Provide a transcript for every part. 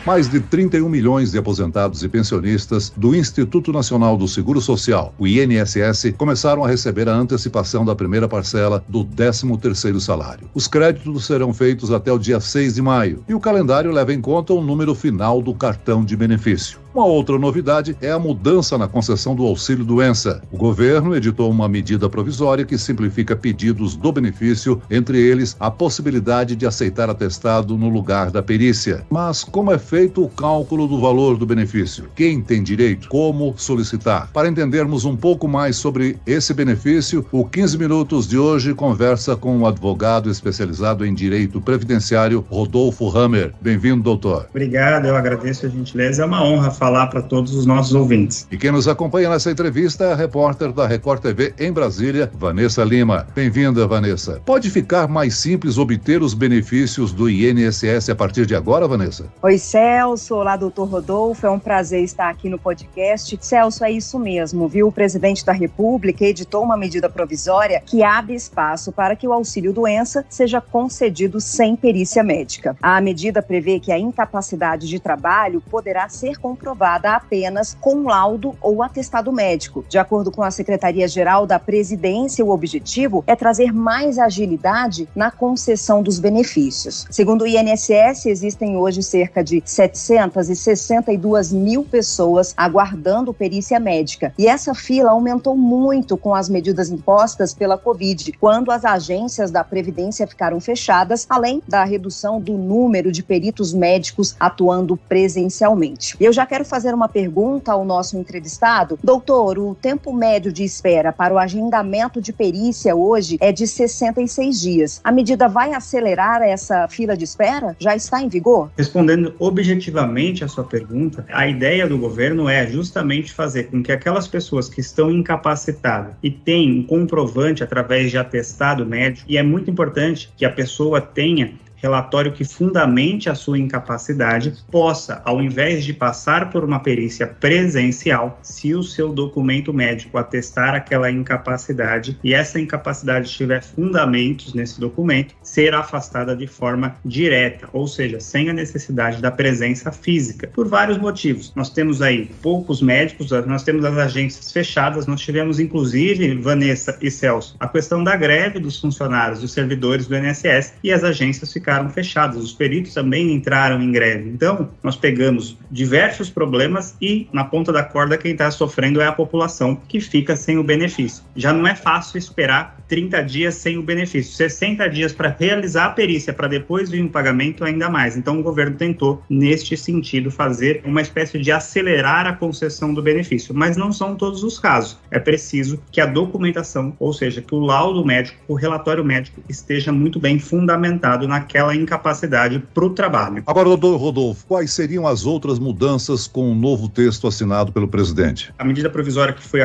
Mais de 31 milhões de aposentados e pensionistas do Instituto Nacional do Seguro Social, o INSS, começaram a receber a antecipação da primeira parcela do 13º salário. Os créditos serão feitos até o dia 6 de maio e o calendário leva em conta o número final do cartão de benefício. Uma outra novidade é a mudança na concessão do auxílio-doença. O governo editou uma medida provisória que simplifica pedidos do benefício, entre eles a possibilidade de aceitar atestado no lugar da perícia. Mas como é feito o cálculo do valor do benefício? Quem tem direito? Como solicitar? Para entendermos um pouco mais sobre esse benefício, o 15 Minutos de hoje conversa com o advogado especializado em direito previdenciário, Rodolfo Hammer. Bem-vindo, doutor. Obrigado, eu agradeço a gentileza. É uma honra falar para todos os nossos ouvintes. E quem nos acompanha nessa entrevista é a repórter da Record TV em Brasília, Vanessa Lima. Bem-vinda, Vanessa. Pode ficar mais simples obter os benefícios do INSS a partir de agora, Vanessa? Oi, Celso. Olá, doutor Rodolfo. É um prazer estar aqui no podcast. Celso, é isso mesmo, viu? O presidente da República editou uma medida provisória que abre espaço para que o auxílio-doença seja concedido sem perícia médica. A medida prevê que a incapacidade de trabalho poderá ser comprovada apenas com laudo ou atestado médico. De acordo com a Secretaria-Geral da Presidência, o objetivo é trazer mais agilidade na concessão dos benefícios. Segundo o INSS, existem hoje cerca de 762 mil pessoas aguardando perícia médica. E essa fila aumentou muito com as medidas impostas pela Covid, quando as agências da Previdência ficaram fechadas, além da redução do número de peritos médicos atuando presencialmente. Eu já quero fazer uma pergunta ao nosso entrevistado. Doutor, o tempo médio de espera para o agendamento de perícia hoje é de 66 dias. A medida vai acelerar essa fila de espera? Já está em vigor? Respondendo objetivamente a sua pergunta, a ideia do governo é justamente fazer com que aquelas pessoas que estão incapacitadas e têm um comprovante através de atestado médico, e é muito importante que a pessoa tenha relatório que fundamente a sua incapacidade, possa, ao invés de passar por uma perícia presencial, se o seu documento médico atestar aquela incapacidade e essa incapacidade tiver fundamentos nesse documento, ser afastada de forma direta, ou seja, sem a necessidade da presença física, por vários motivos. Nós temos aí poucos médicos, nós temos as agências fechadas, nós tivemos inclusive, Vanessa e Celso, a questão da greve dos funcionários, dos servidores do INSS, e as agências ficaram fechadas, os peritos também entraram em greve. Então, nós pegamos diversos problemas e, na ponta da corda, quem está sofrendo é a população, que fica sem o benefício. Já não é fácil esperar 30 dias sem o benefício, 60 dias para realizar a perícia, para depois vir o pagamento, ainda mais. Então, o governo tentou, neste sentido, fazer uma espécie de acelerar a concessão do benefício, mas não são todos os casos. É preciso que a documentação, ou seja, que o laudo médico, o relatório médico, esteja muito bem fundamentado naquela incapacidade para o trabalho. Agora, doutor Rodolfo, quais seriam as outras mudanças com o novo texto assinado pelo presidente? A medida provisória que foi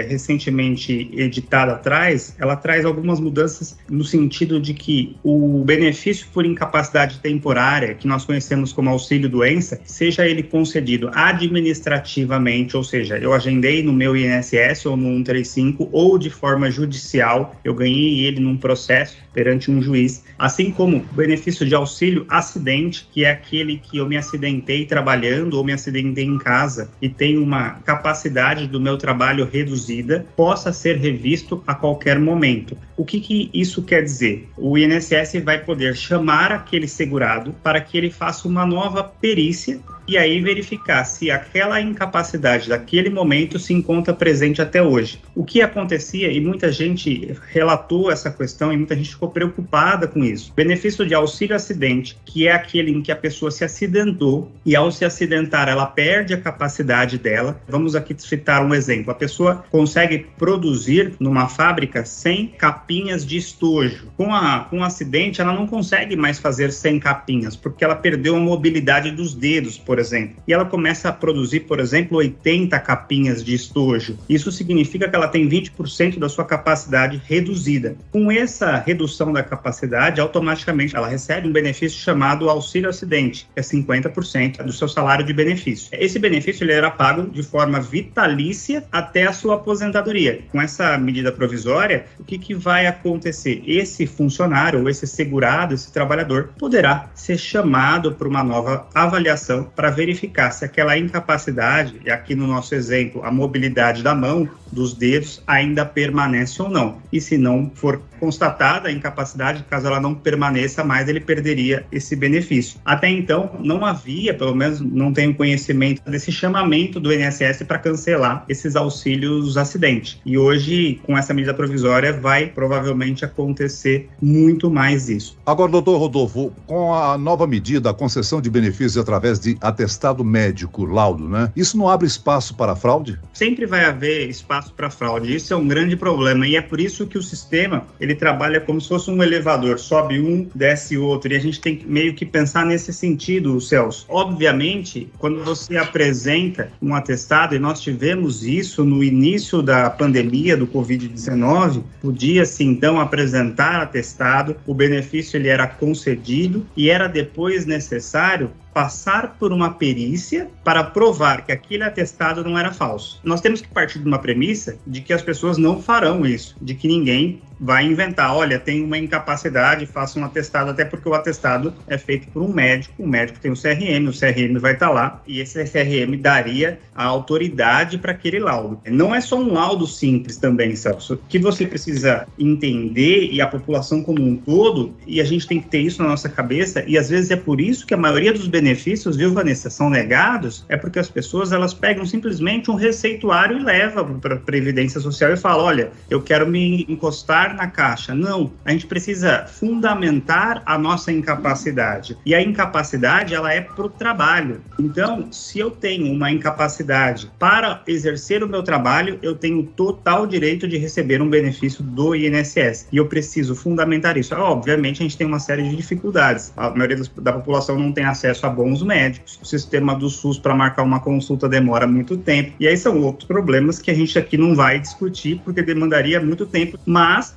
recentemente editada ela traz algumas mudanças no sentido de que o benefício por incapacidade temporária, que nós conhecemos como auxílio-doença, seja ele concedido administrativamente, ou seja, eu agendei no meu INSS ou no 135, ou de forma judicial, eu ganhei ele num processo perante um juiz, assim como o benefício de auxílio acidente, que é aquele que eu me acidentei trabalhando ou me acidentei em casa e tenho uma capacidade do meu trabalho reduzida, possa ser revisto a qualquer momento. O que isso quer dizer? O INSS vai poder chamar aquele segurado para que ele faça uma nova perícia e aí verificar se aquela incapacidade daquele momento se encontra presente até hoje. O que acontecia, e muita gente relatou essa questão e muita gente ficou preocupada com isso. Benefício de auxílio acidente, que é aquele em que a pessoa se acidentou e ao se acidentar ela perde a capacidade dela. Vamos aqui citar um exemplo. A pessoa consegue produzir numa fábrica 100 capinhas de estojo. Com o acidente ela não consegue mais fazer 100 capinhas, porque ela perdeu a mobilidade dos dedos, por exemplo. E ela começa a produzir, por exemplo, 80 capinhas de estojo. Isso significa que ela tem 20% da sua capacidade reduzida. Com essa redução da capacidade, automaticamente ela recebe um benefício chamado auxílio acidente, que é 50% do seu salário de benefício. Esse benefício ele era pago de forma vitalícia até a sua aposentadoria. Com essa medida provisória, o que vai acontecer? Esse funcionário, ou esse segurado, esse trabalhador, poderá ser chamado para uma nova avaliação para para verificar se aquela incapacidade, e aqui no nosso exemplo, a mobilidade da mão, dos dedos, ainda permanece ou não. E se não for constatada a incapacidade, caso ela não permaneça mais, ele perderia esse benefício. Até então, não havia, pelo menos não tenho conhecimento desse chamamento do INSS para cancelar esses auxílios acidente. E hoje, com essa medida provisória, vai provavelmente acontecer muito mais isso. Agora, doutor Rodolfo, com a nova medida, a concessão de benefícios através de atestado médico, laudo, né? Isso não abre espaço para fraude? Sempre vai haver espaço para fraude. Isso é um grande problema e é por isso que o sistema ele trabalha como se fosse um elevador, sobe um, desce outro, e a gente tem que meio que pensar nesse sentido, Celso. Obviamente, quando você apresenta um atestado, e nós tivemos isso no início da pandemia do Covid-19, podia-se então apresentar atestado, o benefício ele era concedido e era depois necessário passar por uma perícia para provar que aquele atestado não era falso. Nós temos que partir de uma premissa de que as pessoas não farão isso, de que ninguém vai inventar, olha, tem uma incapacidade, faça um atestado, até porque o atestado é feito por um médico, o médico tem o CRM vai estar lá, e esse CRM daria a autoridade para aquele laudo. Não é só um laudo simples também, Celso. O que você precisa entender, e a população como um todo, e a gente tem que ter isso na nossa cabeça, e às vezes é por isso que a maioria dos benefícios, viu, Vanessa, são negados, é porque as pessoas, elas pegam simplesmente um receituário e levam para a Previdência Social e falam, olha, eu quero me encostar na caixa. Não, a gente precisa fundamentar a nossa incapacidade. E a incapacidade, ela é para o trabalho. Então, se eu tenho uma incapacidade para exercer o meu trabalho, eu tenho total direito de receber um benefício do INSS. E eu preciso fundamentar isso. Obviamente, a gente tem uma série de dificuldades. A maioria da população não tem acesso a bons médicos. O sistema do SUS para marcar uma consulta demora muito tempo. E aí são outros problemas que a gente aqui não vai discutir, porque demandaria muito tempo. Mas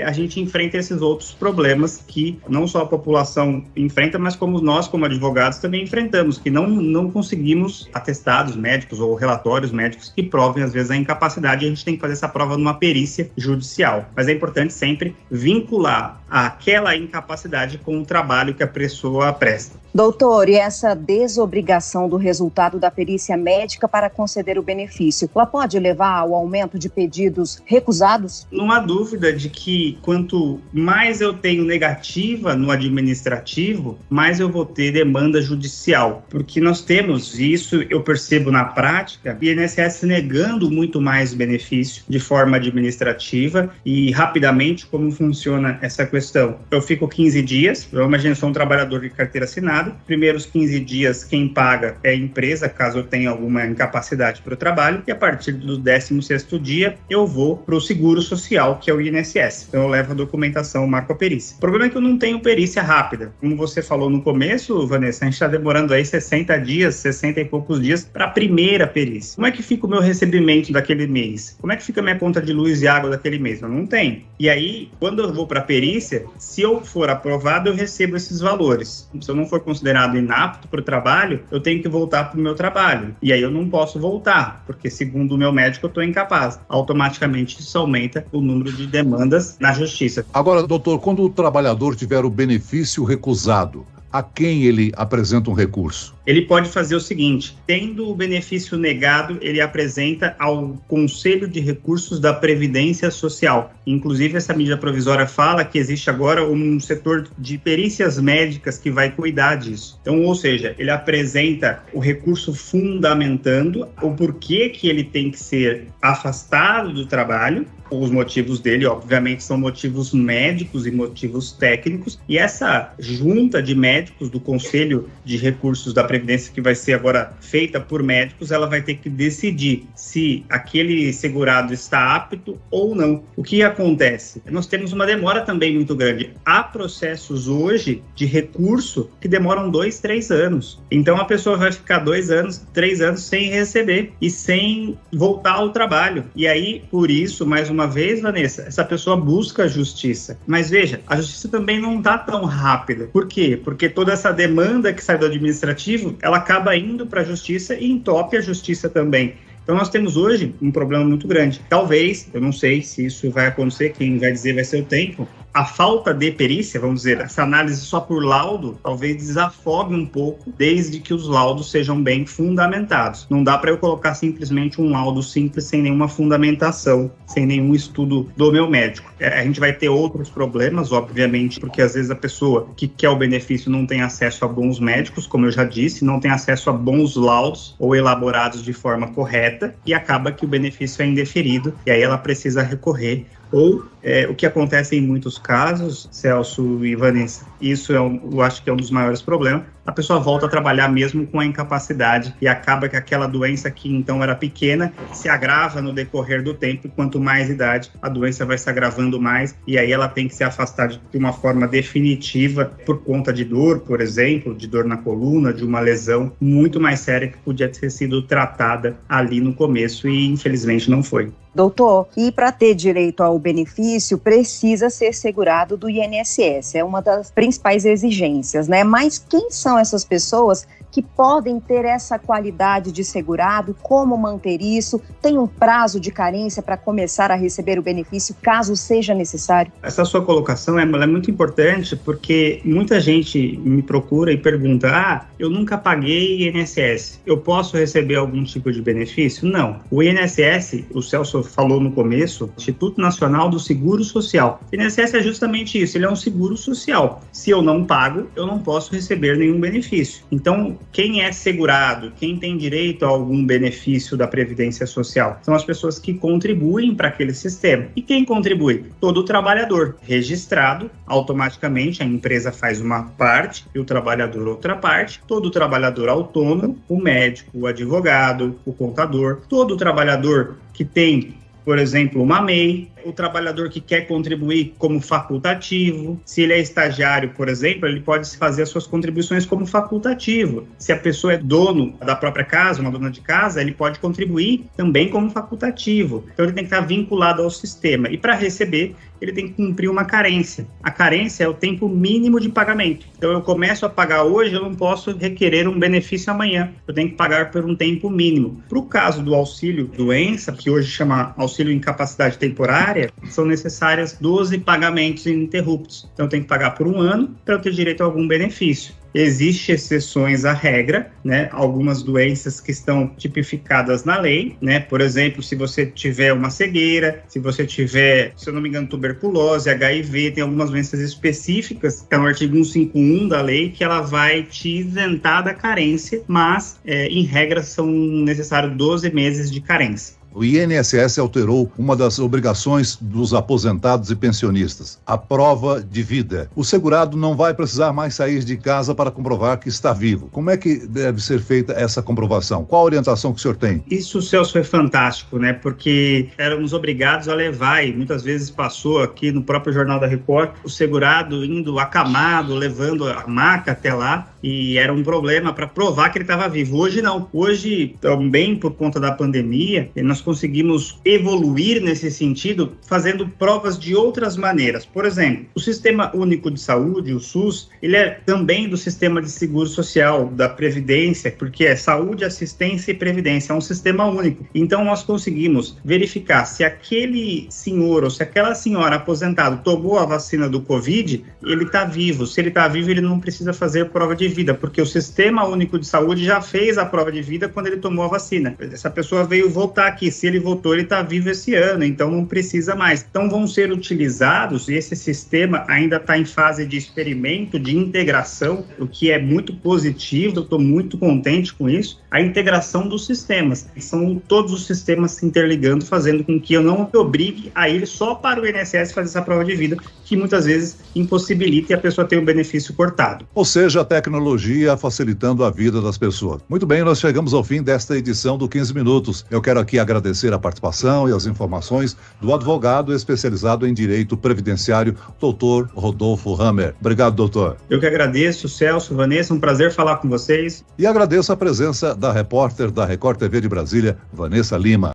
a gente enfrenta esses outros problemas que não só a população enfrenta, mas como nós, como advogados, também enfrentamos, que não conseguimos atestados médicos ou relatórios médicos que provem, às vezes, a incapacidade, e a gente tem que fazer essa prova numa perícia judicial. Mas é importante sempre vincular aquela incapacidade com o trabalho que a pessoa presta. Doutor, e essa desobrigação do resultado da perícia médica para conceder o benefício, ela pode levar ao aumento de pedidos recusados? Não há dúvida de que quanto mais eu tenho negativa no administrativo, mais eu vou ter demanda judicial. Porque nós temos isso, eu percebo na prática, o INSS negando muito mais benefício de forma administrativa e rapidamente como funciona essa questão. Eu fico 15 dias, eu imagino que sou um trabalhador de carteira assinada, primeiros 15 dias quem paga é a empresa, caso eu tenha alguma incapacidade para o trabalho, e a partir do 16º dia eu vou para o seguro social, que é o INSS. Então eu levo a documentação, marco a perícia. O problema é que eu não tenho perícia rápida. Como você falou no começo, Vanessa, a gente está demorando aí 60 dias, 60 e poucos dias para a primeira perícia. Como é que fica o meu recebimento daquele mês? Como é que fica a minha conta de luz e água daquele mês? Eu não tenho. E aí, quando eu vou para a perícia, se eu for aprovado, eu recebo esses valores. Se eu não for considerado inapto para o trabalho, eu tenho que voltar para o meu trabalho. E aí eu não posso voltar, porque segundo o meu médico eu estou incapaz. Automaticamente isso aumenta o número de demandas na justiça. Agora, doutor, quando o trabalhador tiver o benefício recusado, a quem ele apresenta um recurso? Ele pode fazer o seguinte, tendo o benefício negado, ele apresenta ao Conselho de Recursos da Previdência Social. Inclusive, essa medida provisória fala que existe agora um setor de perícias médicas que vai cuidar disso. Então, ou seja, ele apresenta o recurso fundamentando o porquê que ele tem que ser afastado do trabalho. Os motivos dele, obviamente, são motivos médicos e motivos técnicos. E essa junta de médicos do Conselho de Recursos da Previdência, que vai ser agora feita por médicos, ela vai ter que decidir se aquele segurado está apto ou não. O que acontece? Nós temos uma demora também muito grande. Há processos hoje de recurso que demoram 2, 3 anos. Então, a pessoa vai ficar 2 anos, 3 anos sem receber e sem voltar ao trabalho. E aí, por isso, mais uma vez, Vanessa, essa pessoa busca a justiça. Mas veja, a justiça também não está tão rápida. Por quê? Porque toda essa demanda que sai do administrativo, ela acaba indo para a justiça e entope a justiça também. Então, nós temos hoje um problema muito grande. Talvez, eu não sei se isso vai acontecer, quem vai dizer vai ser o tempo, A falta de perícia, vamos dizer, essa análise só por laudo, talvez desafogue um pouco, desde que os laudos sejam bem fundamentados. Não dá para eu colocar simplesmente um laudo simples sem nenhuma fundamentação, sem nenhum estudo do meu médico. A gente vai ter outros problemas, obviamente, porque às vezes a pessoa que quer o benefício não tem acesso a bons médicos, como eu já disse, não tem acesso a bons laudos ou elaborados de forma correta, e acaba que o benefício é indeferido, e aí ela precisa recorrer. Ou o que acontece em muitos casos, Celso e Vanessa, isso eu acho que é um dos maiores problemas, a pessoa volta a trabalhar mesmo com a incapacidade e acaba que aquela doença que então era pequena se agrava no decorrer do tempo, e quanto mais idade a doença vai se agravando mais, e aí ela tem que se afastar de uma forma definitiva por conta de dor, por exemplo, de dor na coluna, de uma lesão muito mais séria que podia ter sido tratada ali no começo e infelizmente não foi. Doutor, e para ter direito ao benefício, precisa ser segurado do INSS, é uma das principais exigências, né? Mas quem são essas pessoas que podem ter essa qualidade de segurado? Como manter isso? Tem um prazo de carência para começar a receber o benefício, caso seja necessário? Essa sua colocação é muito importante, porque muita gente me procura e pergunta: eu nunca paguei INSS, eu posso receber algum tipo de benefício? Não. O INSS, o Celso falou no começo, Instituto Nacional do Seguro Social. O INSS é justamente isso, ele é um seguro social. Se eu não pago, eu não posso receber nenhum benefício. Então, quem é segurado, quem tem direito a algum benefício da Previdência Social? São as pessoas que contribuem para aquele sistema. E quem contribui? Todo trabalhador registrado, automaticamente a empresa faz uma parte e o trabalhador outra parte. Todo trabalhador autônomo, o médico, o advogado, o contador, todo trabalhador que tem, por exemplo, uma MEI, o trabalhador que quer contribuir como facultativo. Se ele é estagiário, por exemplo, ele pode fazer as suas contribuições como facultativo. Se a pessoa é dono da própria casa, uma dona de casa, ele pode contribuir também como facultativo. Então, ele tem que estar vinculado ao sistema. E para receber, ele tem que cumprir uma carência. A carência é o tempo mínimo de pagamento. Então, eu começo a pagar hoje, eu não posso requerer um benefício amanhã. Eu tenho que pagar por um tempo mínimo. Para o caso do auxílio doença, que hoje chama auxílio incapacidade temporária, são necessárias 12 pagamentos ininterruptos. Então, eu tenho que pagar por um ano para eu ter direito a algum benefício. Existem exceções à regra, né? Algumas doenças que estão tipificadas na lei, né? Por exemplo, se você tiver uma cegueira, se você tiver, se eu não me engano, tuberculose, HIV, tem algumas doenças específicas, que está no artigo 151 da lei, que ela vai te isentar da carência, mas, em regra, são necessários 12 meses de carência. O INSS alterou uma das obrigações dos aposentados e pensionistas, a prova de vida. O segurado não vai precisar mais sair de casa para comprovar que está vivo. Como é que deve ser feita essa comprovação? Qual a orientação que o senhor tem? Isso, Celso, foi fantástico, né? Porque éramos obrigados a levar, e muitas vezes passou aqui no próprio Jornal da Record, o segurado indo acamado, levando a maca até lá, e era um problema para provar que ele estava vivo. Hoje não. Hoje, também por conta da pandemia, nós conseguimos evoluir nesse sentido, fazendo provas de outras maneiras. Por exemplo, o Sistema Único de Saúde, o SUS, ele é também do Sistema de Seguro Social, da Previdência, porque é saúde, assistência e previdência, é um sistema único. Então, nós conseguimos verificar se aquele senhor ou se aquela senhora aposentada tomou a vacina do Covid, ele está vivo. Se ele está vivo, ele não precisa fazer prova de vida, porque o Sistema Único de Saúde já fez a prova de vida quando ele tomou a vacina. Essa pessoa veio voltar aqui. Se ele voltou, ele está vivo esse ano, então não precisa mais. Então vão ser utilizados, e esse sistema ainda está em fase de experimento, de integração, o que é muito positivo, eu estou muito contente com isso, a integração dos sistemas. São todos os sistemas se interligando, fazendo com que eu não me obrigue a ir só para o INSS fazer essa prova de vida, que muitas vezes impossibilita e a pessoa tem um benefício cortado. Ou seja, a tecnologia facilitando a vida das pessoas. Muito bem, nós chegamos ao fim desta edição do 15 Minutos. Eu quero aqui agradecer a participação e as informações do advogado especializado em direito previdenciário, doutor Rodolfo Hammer. Obrigado, doutor. Eu que agradeço, Celso, Vanessa, um prazer falar com vocês. E agradeço a presença da repórter da Record TV de Brasília, Vanessa Lima.